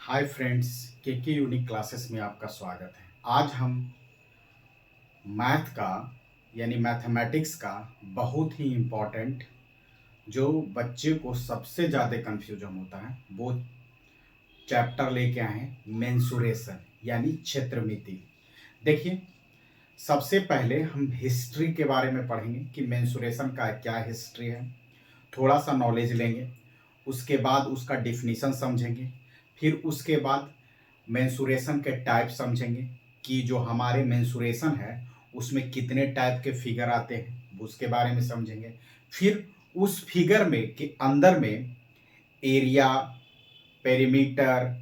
Hi friends, के unique classes में आपका स्वागत है। आज हम मैथ का यानी मैथमेटिक्स का बहुत ही इम्पोर्टेंट जो बच्चे को सबसे ज़्यादा कन्फ्यूजन होता है वो चैप्टर लेके आए हैं, मेंसुरेशन यानी क्षेत्रमिति। देखिए, सबसे पहले हम हिस्ट्री के बारे में पढ़ेंगे कि मेंसुरेशन का क्या हिस्ट्री है, थोड़ा सा नॉलेज लेंगे। उसके बाद उसका डिफिनीशन समझेंगे। फिर उसके बाद मेंसुरेशन के टाइप समझेंगे कि जो हमारे मेंसुरेशन है उसमें कितने टाइप के फिगर आते हैं, उसके बारे में समझेंगे। फिर उस फिगर में के अंदर में area, perimeter,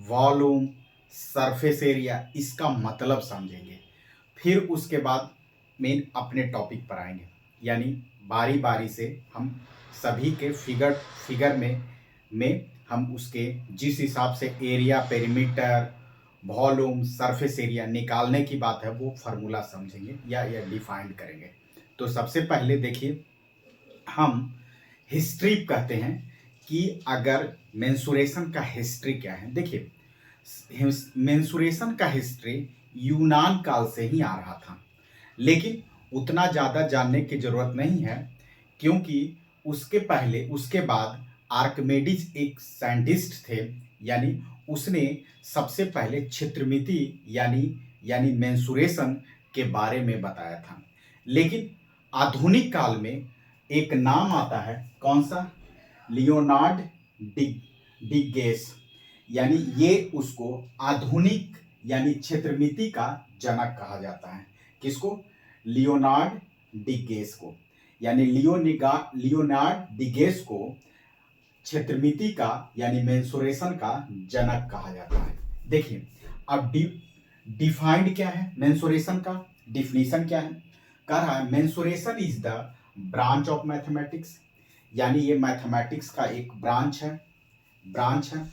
volume, surface area, इसका मतलब समझेंगे। फिर उसके बाद मेन अपने टॉपिक पर आएंगे, यानी बारी बारी से हम सभी के फिगर फिगर में हम उसके जिस हिसाब से area, perimeter, volume, surface area निकालने की बात है वो फार्मूला समझेंगे या डिफाइन करेंगे। तो सबसे पहले देखिए, हम हिस्ट्री कहते हैं कि अगर मेंसुरेशन का हिस्ट्री क्या है। देखिए, मेंसुरेशन का हिस्ट्री यूनान काल से ही आ रहा था, लेकिन उतना ज़्यादा जानने की ज़रूरत नहीं है, क्योंकि उसके बाद आर्किमिडीज एक साइंटिस्ट थे, यानी उसने सबसे पहले क्षेत्रमिति यानी यानी मेंसुरेशन के बारे में बताया था। लेकिन आधुनिक काल में एक नाम आता है, कौन सा? लियोनार्ड डिगेस, यानी ये उसको आधुनिक यानी क्षेत्रमिति का जनक कहा जाता है। किसको? लियोनार्ड डिगेस को, यानी लियोनार्ड डिगेस को क्षेत्रमिति का यानी मेंसुरेशन का जनक कहा जाता है। देखिए, अब डिफाइंड क्या है मेंसुरेशन का, डिफिनीशन क्या है? कह रहा है mensuration is the branch of mathematics, यानी ये मैथमेटिक्स का एक ब्रांच है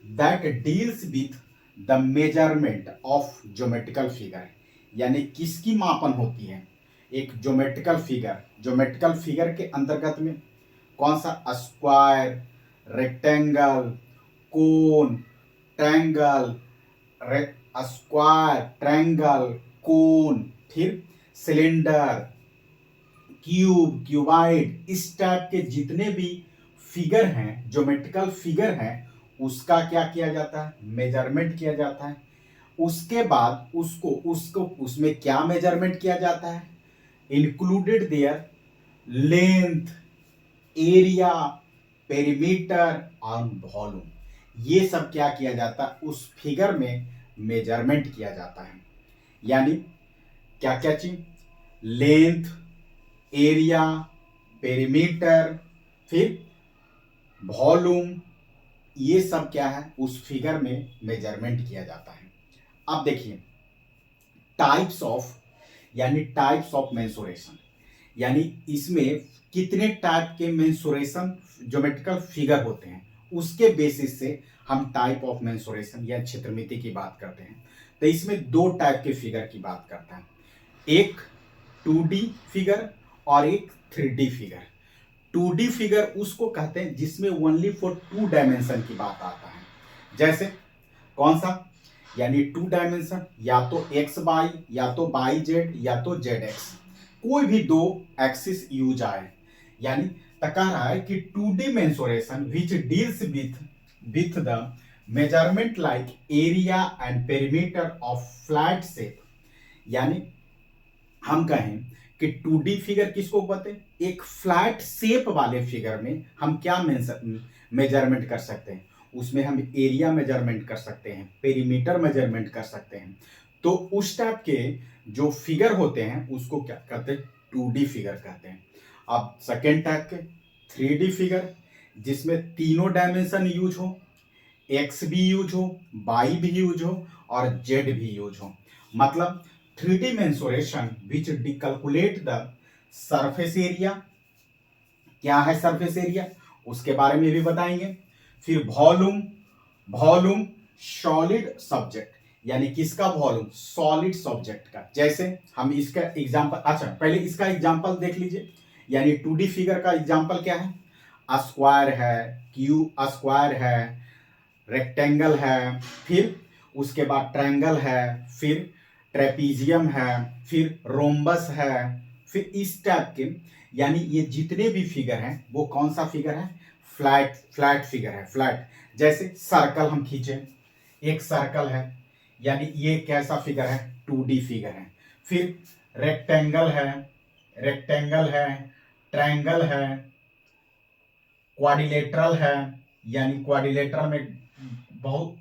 that deals with the measurement of geometrical figure, यानी किसकी मापन होती है? एक ज्योमेट्रिकल फिगर के अंतर्गत में कौन सा? स्क्वायर, रेक्टेंगल, कोन, ट्रायंगल, स्क्वायर, ट्रायंगल, कोन, फिर सिलेंडर, क्यूबाइड, इस टाइप के जितने भी फिगर हैं, ज्योमेट्रिकल फिगर हैं, उसका क्या किया जाता है? मेजरमेंट किया जाता है। उसके बाद उसको उसको उसमें क्या मेजरमेंट किया जाता है? Included there length, area, perimeter और वॉल्यूम, ये सब क्या किया जाता है? उस फिगर में मेजरमेंट किया जाता है। यानी क्या क्या चीज? लेंथ, एरिया, पेरीमीटर, फिर वॉल्यूम, ये सब क्या है? उस फिगर में मेजरमेंट किया जाता है। अब देखिए, टाइप्स ऑफ मेंसुरेशन, यानी इसमें कितने टाइप के मेंसुरेशन ज्योमेट्रिकल फिगर होते हैं, उसके बेसिस से हम टाइप ऑफ मेंसुरेशन या क्षेत्रमिति की बात करते हैं। तो इसमें दो टाइप के फिगर की बात करता है, एक 2D फिगर और एक 3D फिगर। 2D फिगर उसको कहते हैं जिसमें ओनली फॉर 2 डायमेंशन की बात आता है। जैसे कौन सा? यानी 2 डायमेंशन, या तो एक्स वाई, या तो वाई जेड, या तो जेड एक्स, कोई भी दो एक्सिस यूज आए। यानी कह रहा है कि 2D mensuration which deals with the measurement like area and perimeter of flat shape, यानी हम कहें कि 2D फिगर किसको कहते हैं? एक फ्लैट शेप वाले फिगर में हम क्या मेजरमेंट कर सकते हैं? उसमें हम एरिया मेजरमेंट कर सकते हैं, पेरीमीटर मेजरमेंट कर सकते हैं। तो उस टाइप के जो फिगर होते हैं उसको क्या कहते हैं? 2D फिगर कहते हैं। अब सेकेंड टाइप के 3D फिगर, जिसमें तीनों डायमेंशन यूज हो, एक्स भी यूज हो, वाई भी यूज हो और जेड भी यूज हो। मतलब 3D mensuration which calculate the surface area, क्या है सरफेस एरिया, उसके बारे में भी बताएंगे। फिर वॉल्यूम सॉलिड सब्जेक्ट, यानी किसका वॉल्यूम? सॉलिड सब्जेक्ट का। जैसे हम इसका एग्जांपल, अच्छा पहले इसका एग्जांपल देख लीजिए। यानी 2D फिगर का एग्जांपल क्या है? स्क्वायर है, स्क्वायर है, रेक्टेंगल है, फिर उसके बाद ट्रायंगल है, फिर ट्रेपीजियम है, फिर रोम्बस है, फिर इस टाइप के, यानी ये जितने भी फिगर हैं वो कौन सा फिगर है, फ्लैट फ्लैट फिगर है, फ्लैट। जैसे सर्कल हम खींचे, एक सर्कल है, यानी ये कैसा फिगर है, 2D फिगर है। फिर रेक्टेंगल है, रेक्टेंगल है, ट्रायंगल है, क्वाड्रिलेटरल है, यानी क्वाड्रिलेटरल में बहुत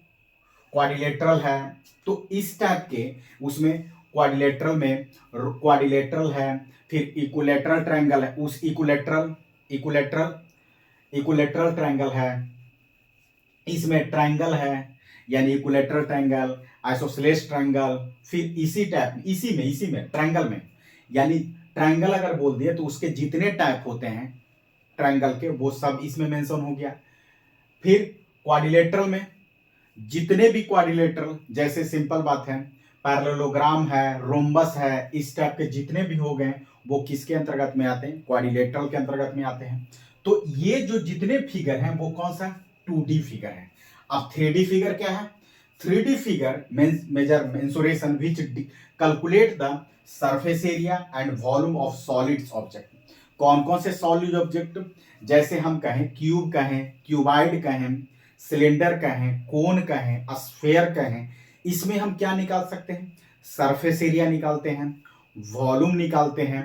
क्वाड्रिलेटरल है। तो इस टाइप के उसमें क्वाड्रिलेटरल में क्वाड्रिलेटरल है, फिर इक्विलेटरल ट्रायंगल है, उस इक्विलेटरल इक्विलेटरल इक्विलेटरल ट्रायंगल है, इसमें ट्रायंगल है, यानी इक्विलेटरल ट्रायंगल, आइसोसेलेस ट्रायंगल, फिर इसी में ट्रायंगल में, यानी ट्रायंगल अगर बोल दिए तो उसके जितने टाइप होते हैं ट्रायंगल के वो सब इसमें मेंशन हो गया। फिर क्वाड्रिलेटरल में जितने भी क्वाड्रिलेटरल, जैसे सिंपल बात है पैरेललोग्राम है, रोम्बस है, इस टाइप के जितने भी हो गए वो किसके अंतर्गत में आते हैं, क्वाड्रिलेटरल के अंतर्गत में आते हैं। तो ये जो जितने फिगर हैं वो कौन सा, 2D फिगर है। अब 3D फिगर क्या है, 3D figure measure mensuration which calculate the surface area and volume of solids object. कौन कौन से सॉलिड ऑब्जेक्ट, जैसे हम कहें क्यूब कहें, क्यूबाइड कहें, सिलेंडर कहें, कोन कहें, स्फेयर कहें, इसमें हम क्या निकाल सकते हैं, सरफेस एरिया निकालते हैं, वॉल्यूम निकालते हैं।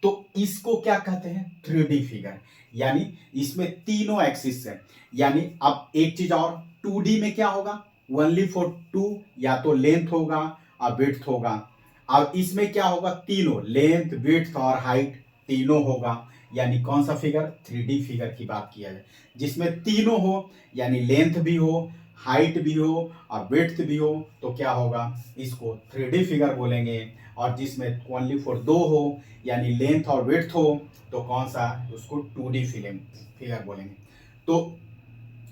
तो इसको क्या कहते हैं, 3D फिगर। यानी इसमें तीनों एक्सिस है। यानी अब एक चीज और, 2D में क्या होगा, ओनली फॉर 2, या तो लेंथ होगा और विड्थ होगा। अब इसमें क्या होगा, तीनों लेंथ विड्थ और हाइट तीनों होगा। यानी कौन सा फिगर, 3D फिगर की बात किया जाए, जिसमें तीनों हो, यानी लेंथ भी हो, हाइट भी हो और विड्थ भी हो, तो क्या होगा, इसको 3D फिगर बोलेंगे। और जिसमें ओनली फॉर 2 हो, यानी लेंथ और विड्थ हो, तो कौन सा, उसको 2D फिगर बोलेंगे। तो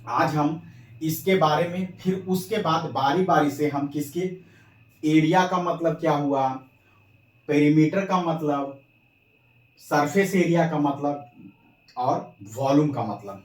आज हम इसके बारे में, फिर उसके बाद बारी बारी से हम किसके, एरिया का मतलब क्या हुआ, पेरीमीटर का मतलब, सरफेस एरिया का मतलब और वॉल्यूम का मतलब,